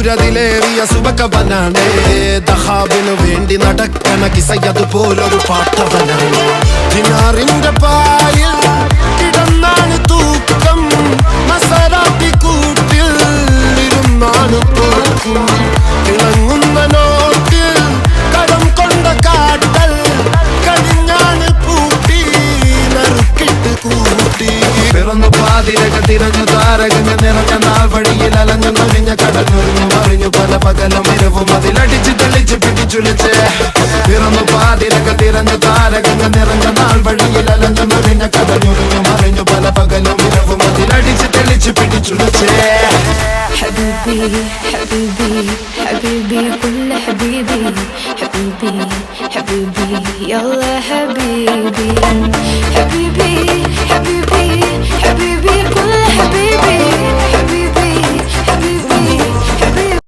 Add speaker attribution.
Speaker 1: ിലേറിയ സുബക്കവനാണ് ദഹാബിനു വേണ്ടി നടക്കണ കിസയതുപോലൊരു പാട്ടവനാണ്. ദിനാറിന്റെ പായിൽ കിടന്നാണ് തൂക്കം, മസറാത്തി കൂട്ടിൽ ഇരുന്നാണ് പോക്കും. തിളങ്ങുന്ന നോട്ടിൽ കടം കൊണ്ട കാട്ടൽ കടിഞ്ഞാണ് പൂട്ടി നറുക്കിട്ട് കൂട്ടി. പിറന്നു പാതിരക തിരഞ്ഞു താരകങ്ങൾ നിറഞ്ഞ നാൾ വഴിയിൽ അലഞ്ഞു നൊഴിഞ്ഞ കടഞ്ഞൊരിഞ്ഞു മറിഞ്ഞു പല പകലും ഇരവും അതിലടിച്ച് തെളിച്ച് പിടിച്ചുലിച്ച്. പിറന്നു പാതിരക തിരഞ്ഞു താരകങ്ങൾ നിറഞ്ഞ നാൾ വഴിയിൽ അലഞ്ഞു നൊഴിഞ്ഞ കടഞ്ഞൊരിഞ്ഞു മറിഞ്ഞു പല പകലും ഇരവും അതിലടിച്ച് തെളിച്ച് പിടിച്ചുലിച്ച്.
Speaker 2: حبيبي حبيبي حبيبي كل حبيبي حبيبي حبيبي يلا حبيبي حبيبي حبيبي حبيبي كل حبيبي